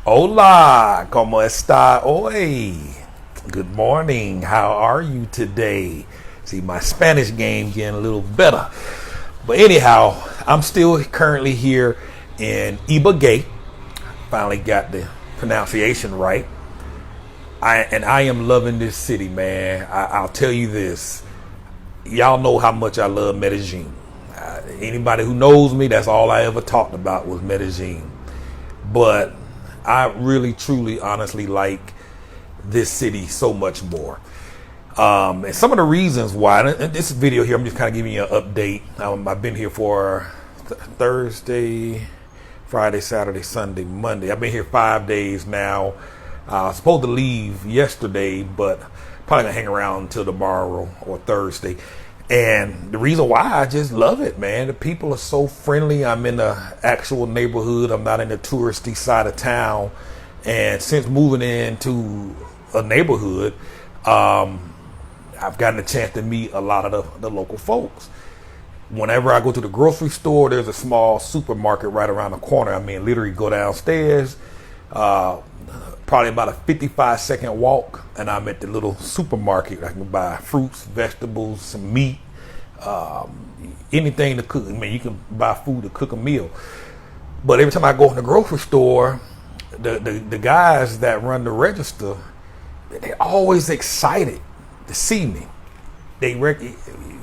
Hola, ¿cómo está hoy? Good morning. How are you today? See, my Spanish game getting a little better. But anyhow, I'm still currently here in Ibagué. Finally got the pronunciation right. I am loving this city, man. I'll tell you this. Y'all know how much I love Medellin. Anybody who knows me, that's all I ever talked about was Medellin. But I really, truly, honestly like this city so much more. And some of the reasons why, in this video here, I'm just kind of giving you an update. I've been here for Thursday, Friday, Saturday, Sunday, Monday. I've been here 5 days now. I was supposed to leave yesterday, but probably gonna hang around until tomorrow or Thursday. And the reason why, I just love it, man. The people are so friendly. I'm in the actual neighborhood. I'm not in the touristy side of town. And since moving into a neighborhood, I've gotten a chance to meet a lot of the local folks. Whenever I go to the grocery store, there's a small supermarket right around the corner. I mean, literally go downstairs, probably about a 55-second walk, and I'm at the little supermarket. I can buy fruits, vegetables, some meat, anything to cook. I mean, you can buy food to cook a meal. But every time I go in the grocery store, the guys that run the register, they're always excited to see me.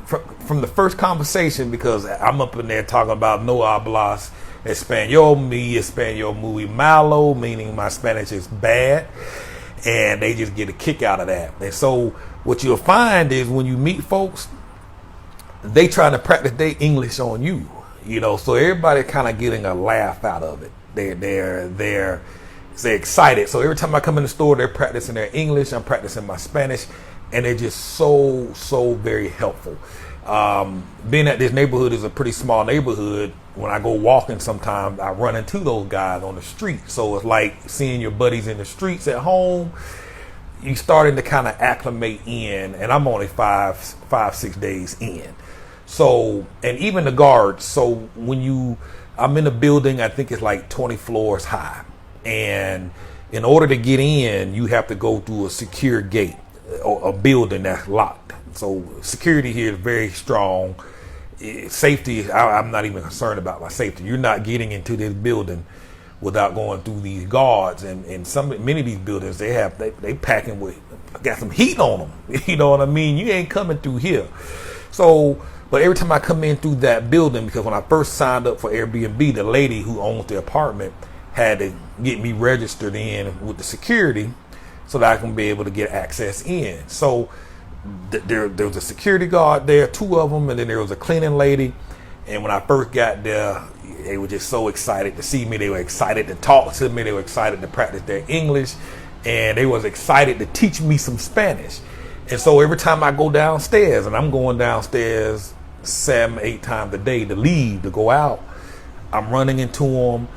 From the first conversation, because I'm up in there talking about no hablas Espanol, mi Espanol muy malo, meaning my Spanish is bad, and they just get a kick out of that. And so what you'll find is when you meet folks, they trying to practice their English on you, so everybody kind of getting a laugh out of it. They're excited. So every time I come in the store, they're practicing their English, I'm practicing my Spanish, and they're just so very helpful. Being that this neighborhood is a pretty small neighborhood, when I go walking sometimes I run into those guys on the street. So it's like seeing your buddies in the streets at home. You starting to kind of acclimate in, and I'm only 6 days in. So, and even the guards. So I'm in a building, I think it's like 20 floors high. And in order to get in, you have to go through a secure gate, or a building that's locked. So security here is very strong. Safety, I'm not even concerned about my safety. You're not getting into this building without going through these guards. And many of these buildings, they packing with, got some heat on them. You know what I mean? You ain't coming through here. So, but every time I come in through that building, because when I first signed up for Airbnb, the lady who owns the apartment had to get me registered in with the security so that I can be able to get access in. So there was a security guard there, 2 of them, and then there was a cleaning lady. And when I first got there, they were just so excited to see me. They were excited to talk to me. They were excited to practice their English, and they was excited to teach me some Spanish. And so every time I go downstairs, and I'm going downstairs 7-8 times a day to leave, to go out, I'm running into them.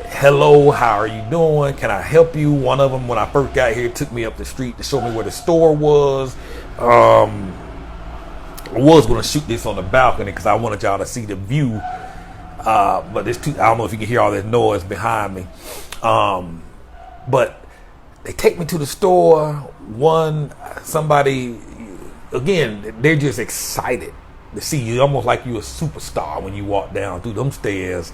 Hello, how are you doing? Can I help you? One of them, when I first got here, took me up the street to show me where the store was. I was going to shoot this on the balcony because I wanted y'all to see the view. But I don't know if you can hear all this noise behind me. But they take me to the store. Somebody, again, they're just excited to see you, almost like you're a superstar when you walk down through them stairs.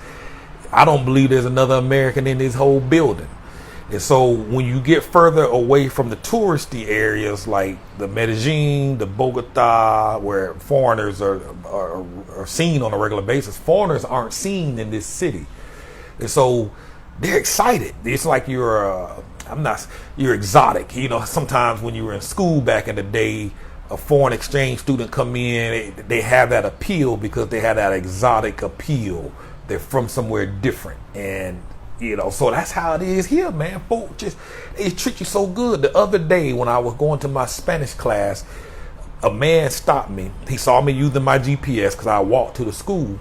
I don't believe there's another American in this whole building. And so when you get further away from the touristy areas like the Medellin, the Bogota, where foreigners are seen on a regular basis, foreigners aren't seen in this city. And so they're excited. It's like you're exotic. Sometimes when you were in school back in the day, a foreign exchange student come in, they have that appeal because they have that exotic appeal. They're from somewhere different, and so that's how it is here, man. Folks they treat you so good. The other day when I was going to my Spanish class, a man stopped me. He saw me using my GPS because I walked to the school.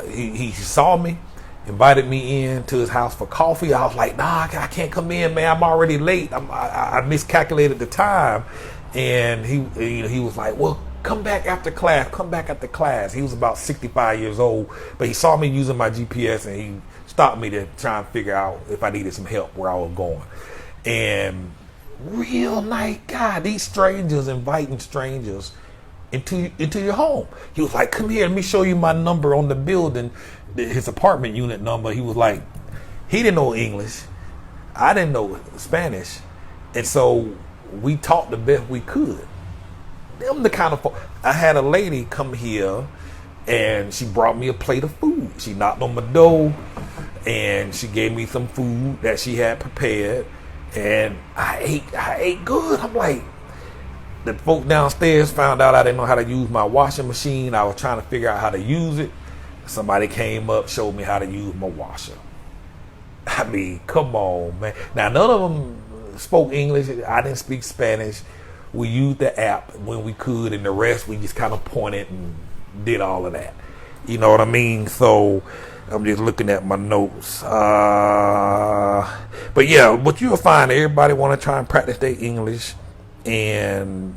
He saw me, invited me in to his house for coffee. I was like, nah, I can't come in, man. I'm already late. I miscalculated the time, and he was like, well, come back after class. He was about 65 years old, but he saw me using my GPS, and he stopped me to try and figure out if I needed some help where I was going. And real nice guy, these strangers inviting strangers into your home. He was like, come here, let me show you my number on the building, his apartment unit number. He was like, he didn't know English, I didn't know Spanish, and so we talked the best we could. Them the kind of I had a lady come here and she brought me a plate of food. She knocked on my door and she gave me some food that she had prepared, and I ate good. I'm like, the folk downstairs found out I didn't know how to use my washing machine. I was trying to figure out how to use it. Somebody came up, showed me how to use my washer. I mean, come on, man. Now, none of them spoke English. I didn't speak Spanish. We used the app when we could, and the rest we just kind of pointed and did all of that. You know what I mean? So I'm just looking at my notes. But yeah, what you'll find, everybody want to try and practice their English, and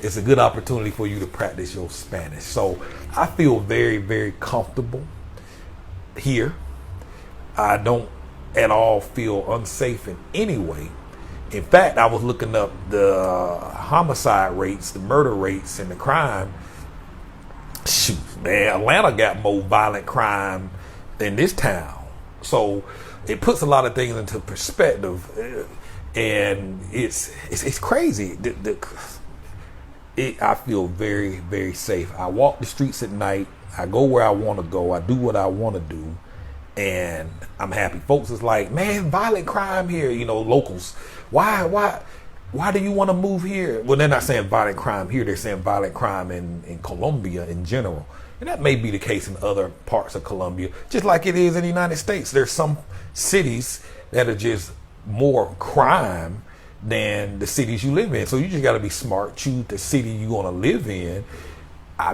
it's a good opportunity for you to practice your Spanish. So I feel very, very comfortable here. I don't at all feel unsafe in any way. In fact, I was looking up the homicide rates, the murder rates, and the crime. Shoot, man, Atlanta got more violent crime than this town. So it puts a lot of things into perspective, and it's crazy. I feel very, very safe. I walk the streets at night. I go where I want to go. I do what I want to do, and I'm happy. Folks is like, man, violent crime here. You know, locals. Why do you want to move here? Well, they're not saying violent crime here. They're saying violent crime in Colombia in general. And that may be the case in other parts of Colombia, just like it is in the United States. There's some cities that are just more crime than the cities you live in. So you just got to be smart. Choose the city you want to live in.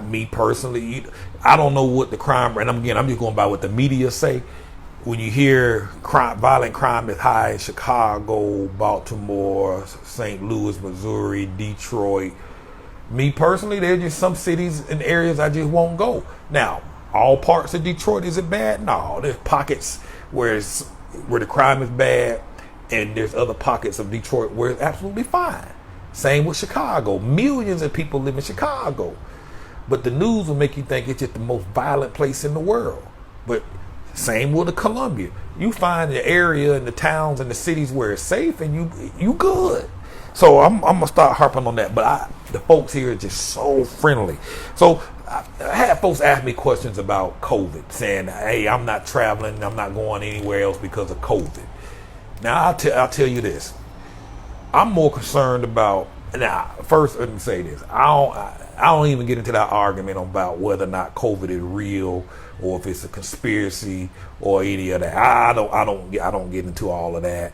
Me personally, I don't know what the crime, and I'm just going by what the media say. When you hear violent crime is high in Chicago, Baltimore, St. Louis, Missouri, Detroit, me personally, there's just some cities and areas I just won't go. Now, all parts of Detroit, is it bad? No, there's pockets where the crime is bad, and there's other pockets of Detroit where it's absolutely fine. Same with Chicago. Millions of people live in Chicago, but the news will make you think it's just the most violent place in the world. But same with the Colombia. You find the area and the towns and the cities where it's safe, and you good. So I'm gonna start harping on that. But the folks here are just so friendly. So I had folks ask me questions about COVID, saying, "Hey, I'm not traveling. I'm not going anywhere else because of COVID." Now I'll tell you this. I'm more concerned about. Now, first, let me say this. I don't even get into that argument about whether or not COVID is real or if it's a conspiracy or any of that. I don't get into all of that.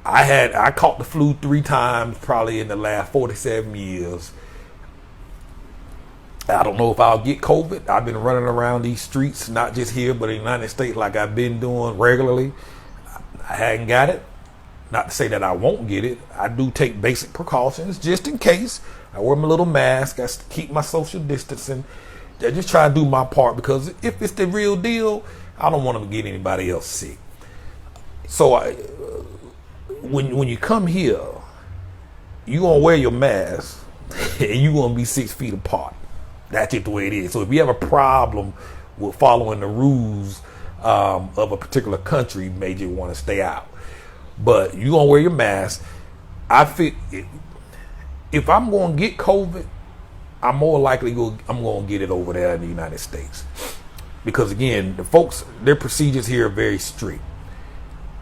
I caught the flu 3 times probably in the last 47 years. I don't know if I'll get COVID. I've been running around these streets, not just here, but in the United States, like I've been doing regularly. I hadn't got it. Not to say that I won't get it. I do take basic precautions just in case. I wear my little mask. I keep my social distancing. I just try to do my part, because if it's the real deal, I don't want to get anybody else sick. So when you come here, you gonna wear your mask and you gonna be 6 feet apart. That's just the way it is. So if you have a problem with following the rules of a particular country, you may just want to stay out. But you gonna wear your mask. I feel if I'm gonna get COVID, I'm more likely I'm gonna get it over there in the United States, because again, the folks, their procedures here are very strict.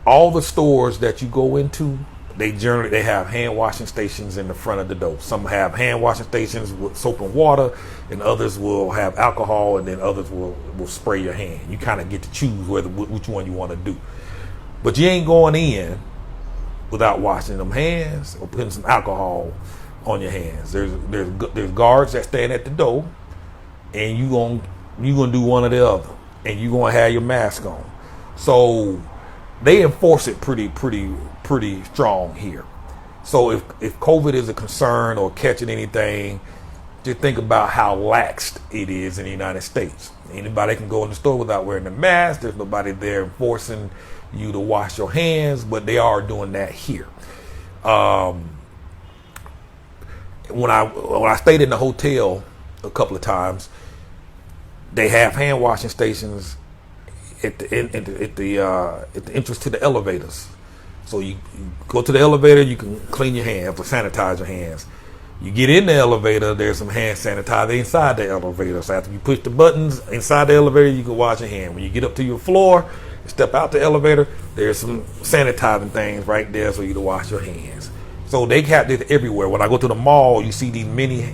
All the stores that you go into, they have hand washing stations in the front of the door. Some have hand washing stations with soap and water, and others will have alcohol, and then others will spray your hand. You kind of get to choose which one you want to do. But you ain't going in without washing them hands or putting some alcohol on your hands. There's guards that stand at the door, and you gonna do one or the other, and you gonna have your mask on. So they enforce it pretty strong here. So if COVID is a concern or catching anything, just think about how laxed it is in the United States. Anybody can go in the store without wearing a mask. There's nobody there forcing you to wash your hands, but they are doing that here. When I stayed in the hotel a couple of times, they have hand washing stations at the entrance to the elevators. So you go to the elevator, you can clean your hands or sanitize your hands. You get in the elevator, there's some hand sanitizer inside the elevator. So after you push the buttons inside the elevator, you can wash your hand. When you get up to your floor, you step out the elevator, there's some sanitizing things right there so you can wash your hands. So they have this everywhere. When I go to the mall, you see these mini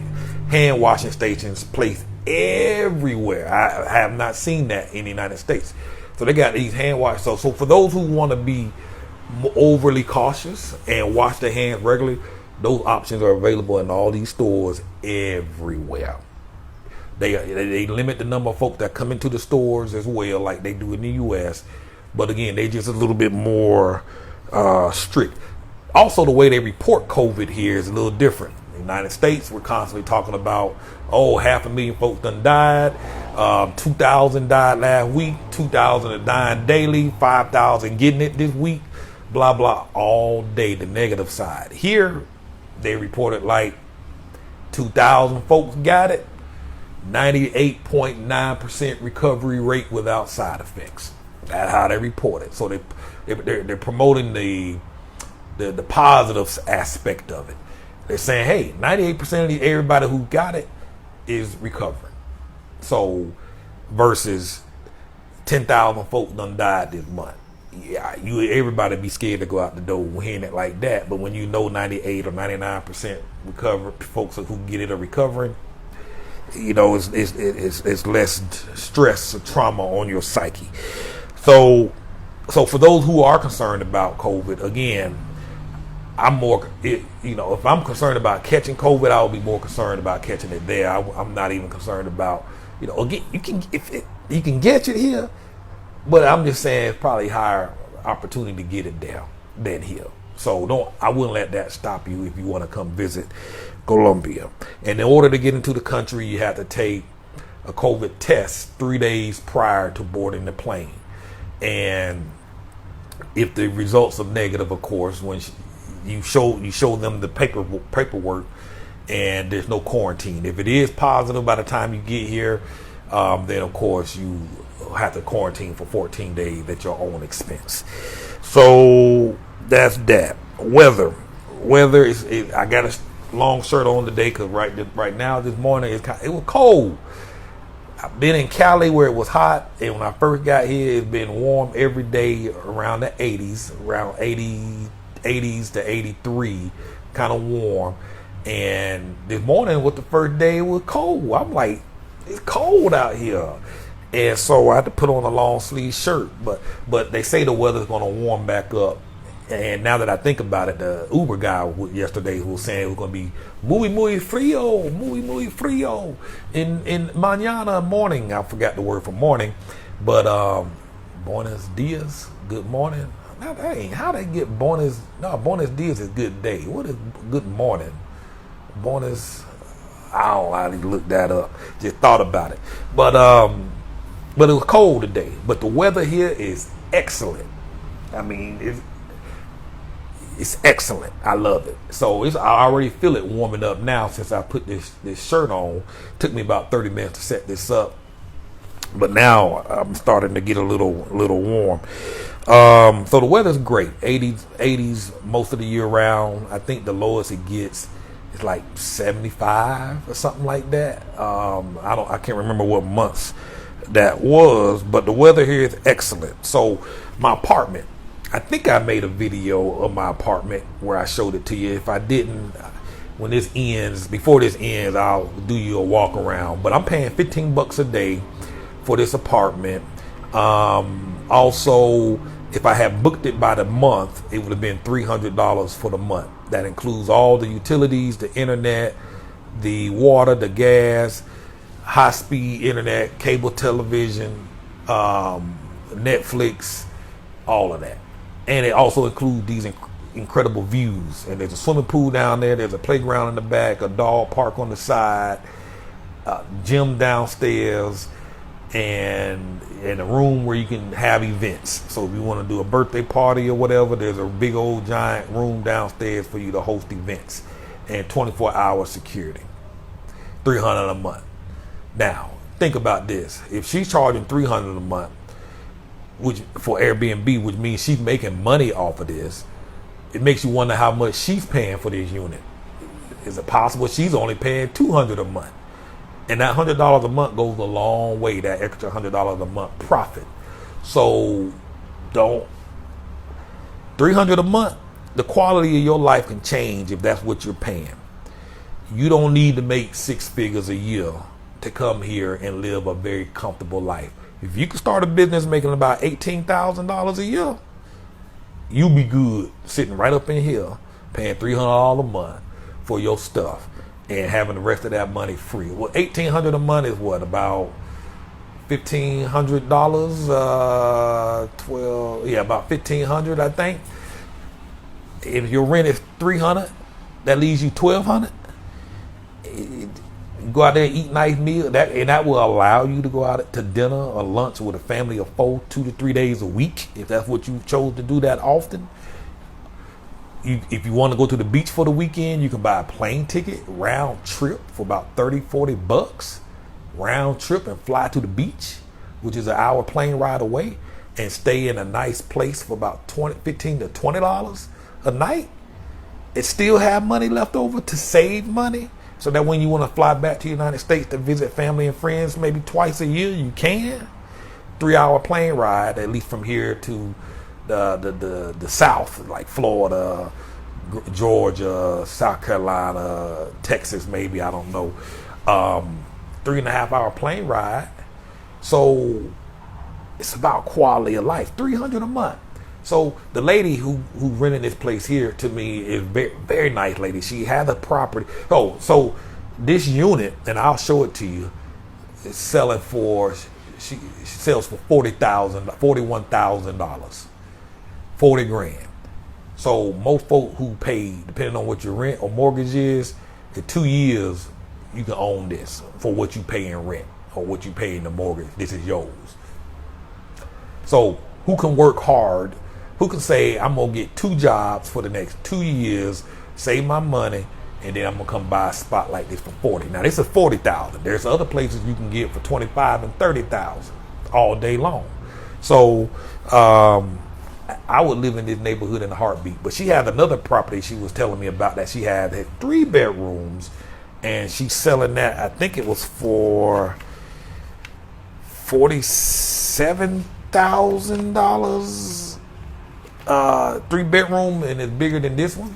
hand washing stations placed everywhere. I have not seen that in the United States. So they got these hand wash. So for those who want to be overly cautious and wash their hands regularly, those options are available in all these stores everywhere. They limit the number of folks that come into the stores as well, like they do in the U.S. But again, they just a little bit more strict. Also, the way they report COVID here is a little different. In the United States, we're constantly talking about, 500,000 folks done died, 2,000 died last week, 2,000 are dying daily, 5,000 getting it this week, blah, blah, all day, the negative side. Here, they reported like 2,000 folks got it, 98.9% recovery rate without side effects. That's how they report it. So they're promoting the positive aspect of it. They're saying, hey, 98% of everybody who got it is recovering. So versus 10,000 folks done died this month. Yeah, everybody be scared to go out the door hearing it like that. But when you know 98 or 99% recover, folks who get it are recovering, it's less stress or trauma on your psyche. So for those who are concerned about COVID, again, if I'm concerned about catching COVID, I'll be more concerned about catching it there. I'm not even concerned about, again, you can catch it here, but I'm just saying it's probably higher opportunity to get it there than here. So I wouldn't let that stop you if you want to come visit Colombia. And in order to get into the country, you have to take a COVID test 3 days prior to boarding the plane. And if the results are negative, of course, when you show them the paperwork, and there's no quarantine. If it is positive by the time you get here, then of course you have to quarantine for 14 days at your own expense. So that's that. Weather is I got a long shirt on today because right now this morning it was cold. I've been in Cali where it was hot, and when I first got here, it's been warm every day around the 80s, around 80s to 83, kind of warm. And this morning was the first day it was cold. I'm like, it's cold out here. And so I had to put on a long sleeve shirt. But they say the weather's going to warm back up. And now that I think about it, the Uber guy yesterday was saying it was going to be muy frío in mañana morning. I forgot the word for morning, but buenos dias, good morning. Now, how they get buenos dias is good day. What is good morning? Buenos, I don't know how to look that up. Just thought about it, but it was cold today. But the weather here is excellent. I mean, it's excellent. I love it. So I already feel it warming up now since I put this shirt on. It took me about 30 minutes to set this up, but now I'm starting to get a little warm. So the weather's great. 80s most of the year round. I think the lowest it gets is like 75 or something like that. I can't remember what months that was, but the weather here is excellent. So my apartment, I think I made a video of my apartment where I showed it to you. If I didn't, before this ends, I'll do you a walk around. But I'm paying $15 a day for this apartment. Also, if I had booked it by the month, it would have been $300 for the month. That includes all the utilities, the internet, the water, the gas, high-speed internet, cable television, Netflix, all of that. And it also includes these incredible views. And there's a swimming pool down there. There's a playground in the back, a dog park on the side, gym downstairs, and a room where you can have events. So if you want to do a birthday party or whatever, there's a big old giant room downstairs for you to host events, and 24-hour security. $300 a month. Now, think about this. If she's charging $300 a month, which for Airbnb, which means she's making money off of this, it makes you wonder how much she's paying for this unit. Is it possible she's only paying $200 a month? And that $100 a month goes a long way, that extra $100 a month profit. So $300 a month, the quality of your life can change if that's what you're paying. You don't need to make 6 figures a year to come here and live a very comfortable life. If you can start a business making about $18,000 a year, you'll be good sitting right up in here paying $300 a month for your stuff and having the rest of that money free. Well, $1,800 a month is what, about $1,500? About $1,500, I think. If your rent is $300, that leaves you $1,200. Go out there and eat nice meal, that will allow you to go out to dinner or lunch with a family of 4, 2 to 3 days a week, if that's what you chose to do that often. If you want to go to the beach for the weekend, you can buy a plane ticket round trip for about $30-$40 round trip and fly to the beach, which is an hour plane ride away, and stay in a nice place for about $15 to $20 a night, and still have money left over to save money, so that when you want to fly back to the United States to visit family and friends maybe twice a year, you can. 3-hour plane ride, at least from here to the South, like Florida, Georgia, South Carolina, Texas, maybe, I don't know. 3.5-hour plane ride. So it's about quality of life. $300 a month. So the lady who rented this place here to me is very, very nice lady. She has a property. So this unit, and I'll show it to you, is selling for, she sells for $41,000. 40 grand. So most folk who pay, depending on what your rent or mortgage is, in 2 years, you can own this for what you pay in rent or what you pay in the mortgage. This is yours. So who can work hard? Who can say, I'm going to get 2 jobs for the next 2 years, save my money, and then I'm going to come buy a spot like this for 40. Now, this is 40,000. There's other places you can get for 25 and 30,000 all day long. So, I would live in this neighborhood in a heartbeat. But she had another property she was telling me about that she had 3 bedrooms, and she's selling that. I think it was for $47,000. 3-bedroom, and it's bigger than this one.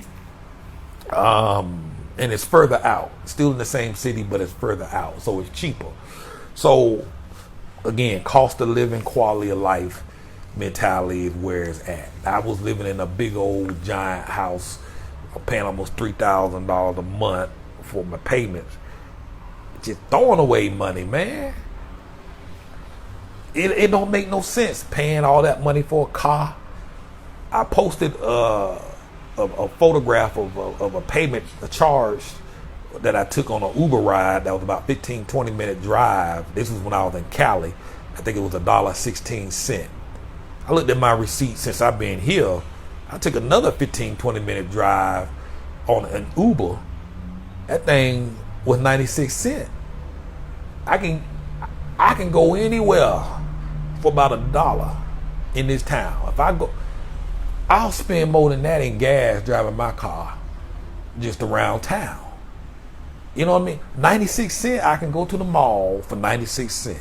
And it's further out. Still in the same city, but it's further out, so it's cheaper. So again, cost of living, quality of life mentality is where it's at. I was living in a big old giant house, paying almost $3,000 a month for my payments, just throwing away money, man. It don't make no sense paying all that money for a car. I posted a photograph of a payment, a charge that I took on an Uber ride that was about 15-20 minute drive. This was when I was in Cali. I think it was $1.16. I looked at my receipt since I've been here. I took another 15-20 minute drive on an Uber. That thing was 96 cents. I can go anywhere for about $1 in this town. If I go, I'll spend more than that in gas driving my car just around town. You know what I mean? 96 cents, I can go to the mall for 96 cents.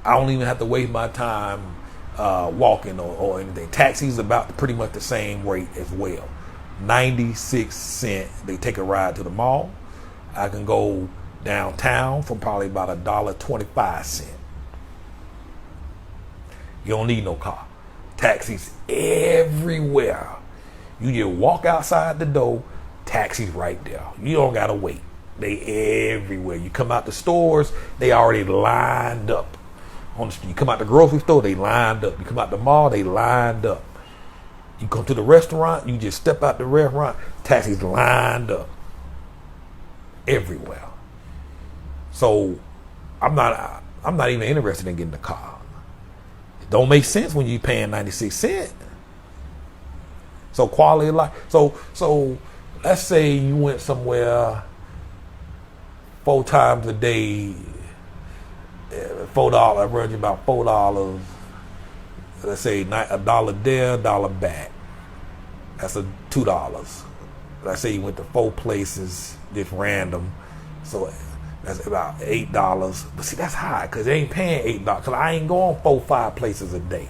I don't even have to waste my time walking or anything. Taxis about pretty much the same rate as well. 96 cents. They take a ride to the mall. I can go downtown for probably about $1.25. You don't need no car. Taxis everywhere. You just walk outside the door, taxis right there. You don't gotta wait. They everywhere. You come out the stores, they already lined up. On the street. You come out the grocery store, they lined up. You come out the mall, they lined up. You come to the restaurant, you just step out the restaurant, taxis lined up everywhere. So I'm not even interested in getting a car. It don't make sense when you're paying 96 cents. So quality of life. So let's say you went somewhere 4 times a day, $4. I run you about $4. Let's say $1 there, $1 back. That's a $2. Let's say you went to 4 places, just random. So that's about $8. But see, that's high because they ain't paying $8. Because I ain't going 4, 5 places a day.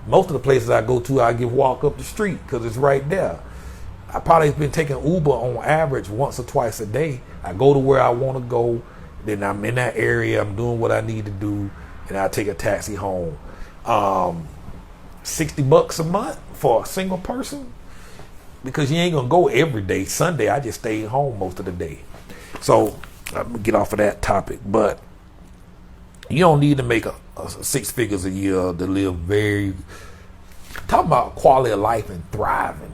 Most of the places I go to, I walk up the street because it's right there. I probably been taking Uber on average once or twice a day. I go to where I want to go. Then I'm in that area. I'm doing what I need to do. And I take a taxi home. $60 a month for a single person. Because you ain't going to go every day. Sunday, I just stay home most of the day. So I'm going to get off of that topic. But you don't need to make a 6 figures a year to live very... Talking about quality of life and thriving.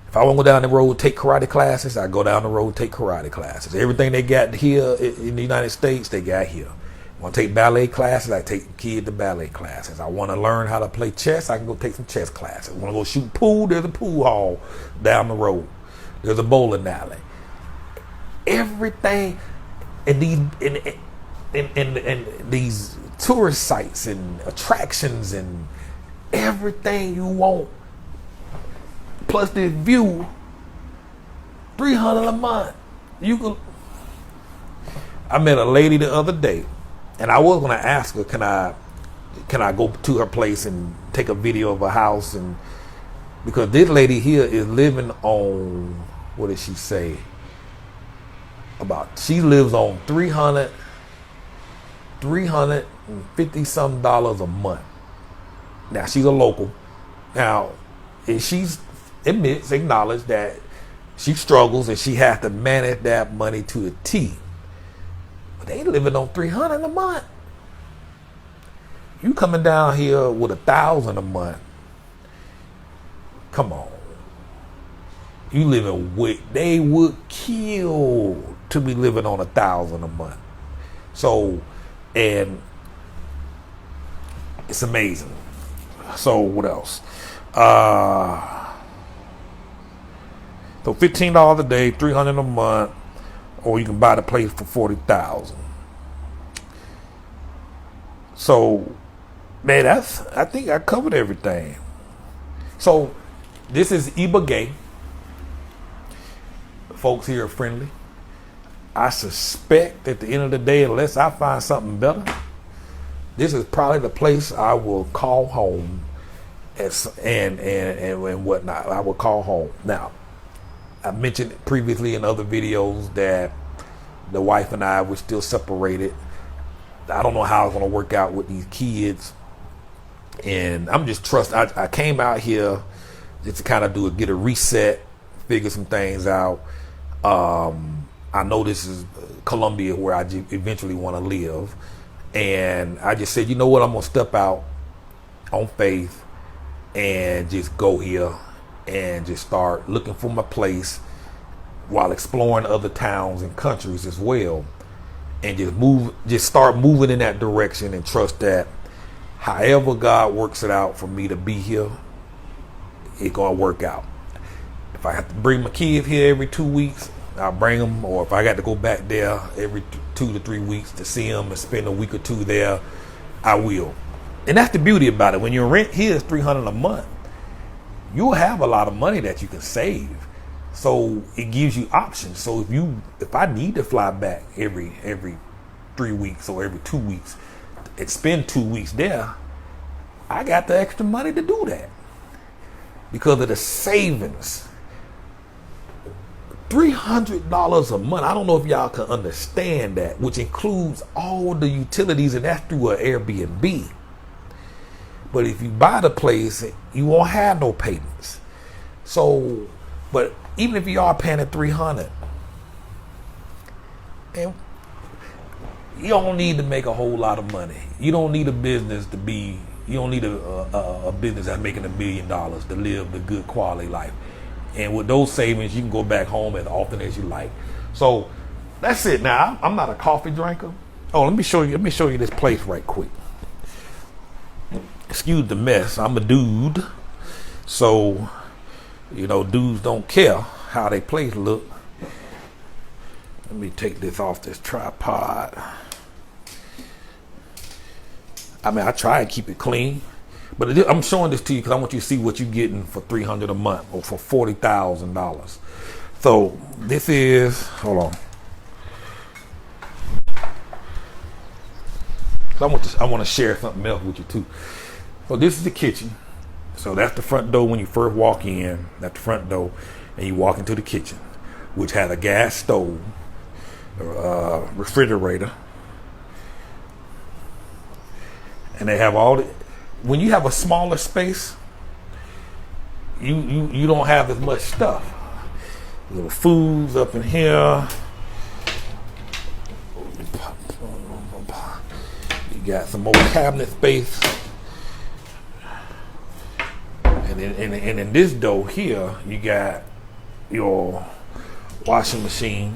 If I want to go down the road, take karate classes, I go down the road, take karate classes. Everything they got here in the United States, they got here. I want to take ballet classes, I take kids to ballet classes. I want to learn how to play chess, I can go take some chess classes. I want to go shoot pool, there's a pool hall down the road. There's a bowling alley. Everything in these tourist sites and attractions and everything you want, plus this view, $300 a month. I met a lady the other day, and I was gonna ask her, can I go to her place and take a video of her house, and because this lady here is living on, what did she say? She lives on $350 something a month. Now she's a local. Now, and she's acknowledged that she struggles and she has to manage that money to a T. But they living on $300 a month. You coming down here with $1,000 a month? Come on. You living with, they would kill to be living on $1,000 a month. So, and it's amazing. So what else? So $15 a day, $300 a month, or you can buy the place for $40,000. So, man, I think I covered everything. So this is Ibagué. Folks here are friendly. I suspect at the end of the day, unless I find something better, this is probably the place I will call home and whatnot. I will call home. Now, I mentioned previously in other videos that the wife and I were still separated. I don't know how it's going to work out with these kids. And I'm just I came out here just to kind of get a reset, figure some things out. I know this is Colombia where I eventually want to live. And I just said, you know what, I'm going to step out on faith and just go here and just start looking for my place while exploring other towns and countries as well. And just start moving in that direction and trust that however God works it out for me to be here, it's going to work out. If I have to bring my kids here every 2 weeks, I'll bring them. Or if I got to go back there every 2 to 3 weeks to see them and spend a week or two there, I will. And that's the beauty about it. When your rent here is $300 a month, you'll have a lot of money that you can save. So it gives you options. So if I need to fly back every 3 weeks or every 2 weeks and spend 2 weeks there, I got the extra money to do that because of the savings. $300 a month. I don't know if y'all can understand that, which includes all the utilities, and that's through an Airbnb. But if you buy the place, you won't have no payments. So, but even if you are paying at $300, and you don't need to make a whole lot of money. You don't need a business to be, You don't need a business that's making $1 million to live the good quality life. And with those savings, you can go back home as often as you like. So that's it. Now, I'm not a coffee drinker. Oh, let me show you this place right quick. Excuse the mess. I'm a dude. So, dudes don't care how they place look. Let me take this off this tripod. I try and keep it clean. But I'm showing this to you because I want you to see what you're getting for $300 a month or for $40,000. So this is, hold on. I want to share something else with you too. So this is the kitchen. So that's the front door when you first walk in. That's the front door, and you walk into the kitchen, which has a gas stove, refrigerator, and they have all the. When you have a smaller space, you don't have as much stuff. Little foods up in here. You got some more cabinet space. And in this door here, you got your washing machine.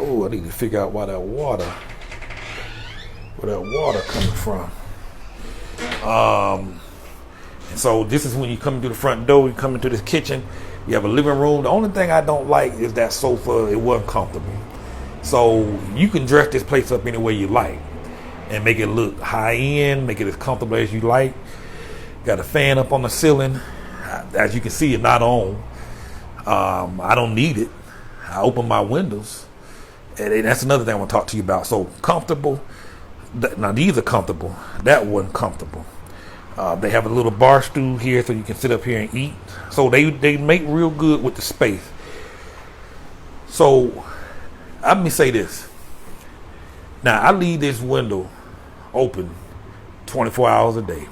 Oh, I need to figure out where that water coming from. And so this is when you come into the front door, you come into this kitchen, you have a living room. The only thing I don't like is that sofa, it wasn't comfortable. So you can dress this place up any way you like and make it look high end, make it as comfortable as you like. Got a fan up on the ceiling. As you can see, it's not on. I don't need it. I open my windows. And that's another thing I want to talk to you about. So comfortable. Now these are comfortable. That wasn't comfortable. They have a little bar stool here so you can sit up here and eat. So they make real good with the space. So let me say this. Now I leave this window open 24 hours a day.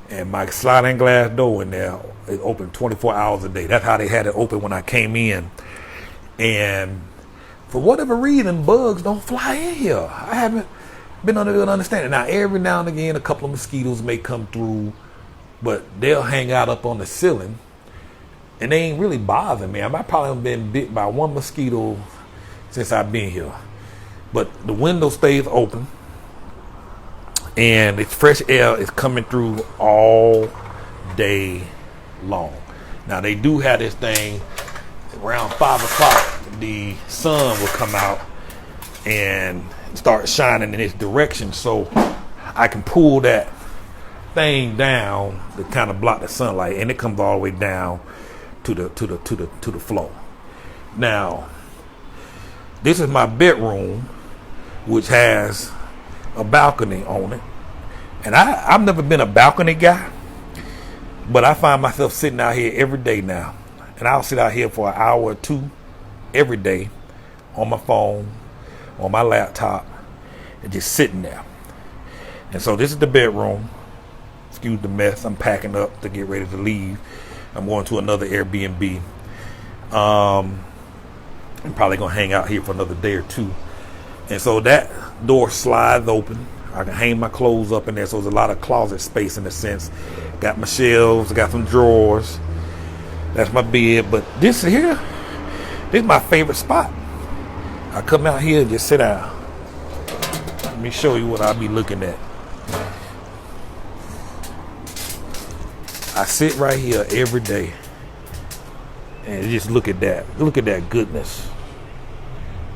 And my sliding glass door in there is open 24 hours a day. That's how they had it open when I came in. And for whatever reason, bugs don't fly in here. I haven't been under good understanding. Now, every now and again, a couple of mosquitoes may come through, but they'll hang out up on the ceiling, and they ain't really bothering me. I probably haven't been bit by one mosquito since I've been here. But the window stays open, and it's fresh air is coming through all day long. Now, they do have this thing around 5 o'clock. The sun will come out and start shining in its direction, so I can pull that thing down to kind of block the sunlight, and it comes all the way down to the floor. Now, this is my bedroom, which has a balcony on it, and I've never been a balcony guy, but I find myself sitting out here every day now, and I'll sit out here for an hour or two every day on my phone, on my laptop, and just sitting there. And so this is the bedroom. Excuse the mess. I'm packing up to get ready to leave. I'm going to another Airbnb. I'm probably gonna hang out here for another day or two. And so that door slides open. I can hang my clothes up in there. So there's a lot of closet space in a sense. Got my shelves, got some drawers. That's my bed. But this here, this is my favorite spot. I come out here and just sit down. Let me show you what I'll be looking at. I sit right here every day and just look at that. Look at that goodness.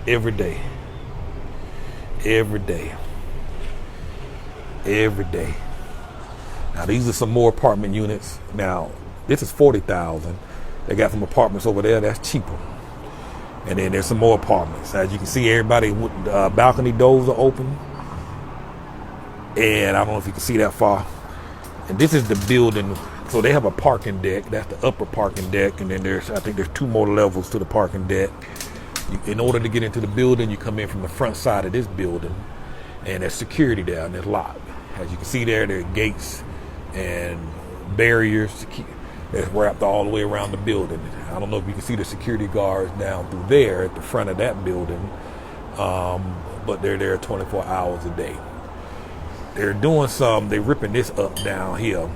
Every day. Every day. Every day. Now these are some more apartment units. Now this is $40,000. They got some apartments over there that's cheaper. And then there's some more apartments. As you can see, everybody with balcony doors are open. And I don't know if you can see that far. And this is the building. So they have a parking deck. That's the upper parking deck. And then I think there's 2 more levels to the parking deck. In order to get into the building, you come in from the front side of this building. And there's security there, and it's locked. As you can see there are gates and barriers to keep. That's wrapped all the way around the building. I don't know if you can see the security guards down through there at the front of that building. but they're there 24 hours a day. They're ripping this up down here.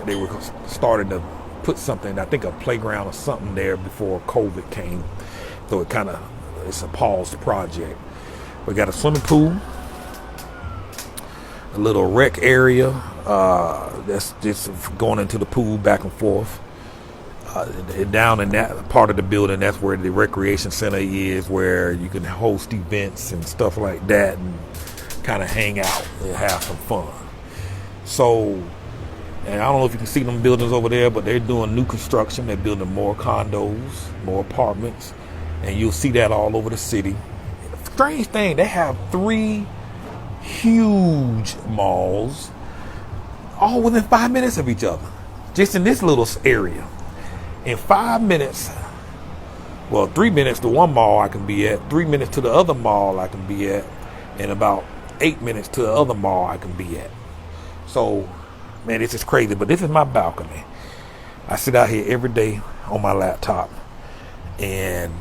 They were starting to put something, I think a playground or something there before COVID came. So it's a paused project. We got a swimming pool, a little rec area that's just going into the pool back and forth. Down in that part of the building, that's where the recreation center is, where you can host events and stuff like that and kind of hang out and have some fun. So, and I don't know if you can see them buildings over there, but they're doing new construction. They're building more condos, more apartments, and you'll see that all over the city. Strange thing, they have 3 huge malls all within 5 minutes of each other, just in this little area. In 5 minutes, 3 minutes to one mall I can be at, 3 minutes to the other mall I can be at, and about 8 minutes to the other mall I can be at. So, man, this is crazy, but this is my balcony. I sit out here every day on my laptop, and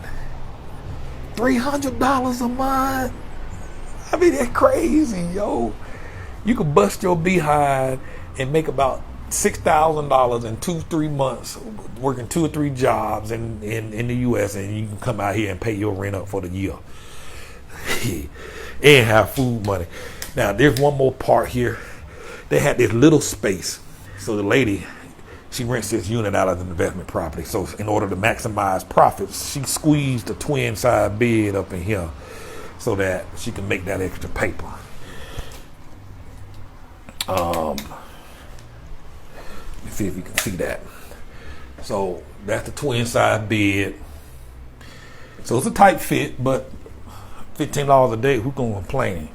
$300 a month. I mean, that's crazy, yo. You could bust your behind and make about $6,000 in 2-3 months working 2 or 3 jobs in the U.S. and you can come out here and pay your rent up for the year and have food money. Now, there's one more part here. They had this little space. So the lady, she rents this unit out as an investment property. So in order to maximize profits, she squeezed a twin side bed up in here so that she can make that extra paper. Let me see if you can see that. So that's the twin side bed. So it's a tight fit, but $15 a day, who's gonna complain?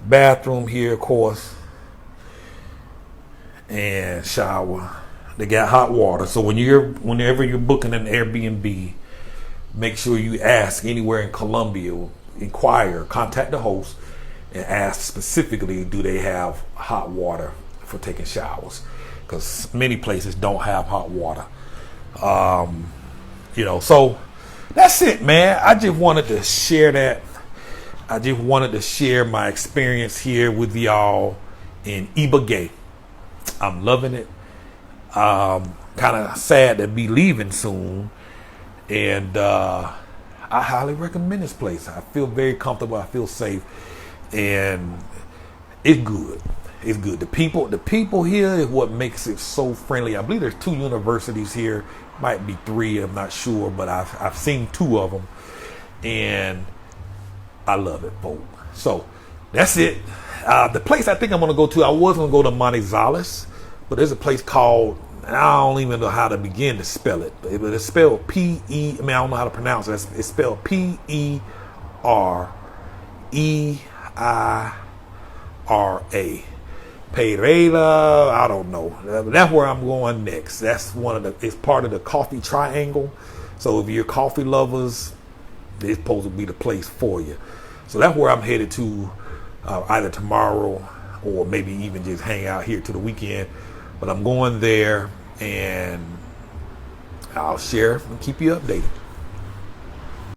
Bathroom here, of course, and shower. They got hot water. So whenever you're booking an Airbnb, make sure you ask anywhere in Colombia, inquire, contact the host, and ask specifically, do they have hot water for taking showers? Because many places don't have hot water. So that's it, man. I just wanted to share that. I just wanted to share my experience here with y'all in Ibagué. I'm loving it. Kind of sad to be leaving soon. And I highly recommend this place. I feel very comfortable. I feel safe. And it's good. It's good. The people here is what makes it so friendly. I believe there's 2 universities here. Might be 3. I'm not sure. But I've seen 2 of them. And I love it, folks. So that's it. The place I think I'm going to go to, I was going to go to Manizales, but there's a place called, I don't even know how to begin to spell it, but it's spelled I don't know how to pronounce it. It's spelled Pereira. Pereira, I don't know. That's where I'm going next. That's it's part of the coffee triangle. So if you're coffee lovers, it's supposed to be the place for you. So that's where I'm headed to either tomorrow or maybe even just hang out here to the weekend. But I'm going there and I'll share and keep you updated.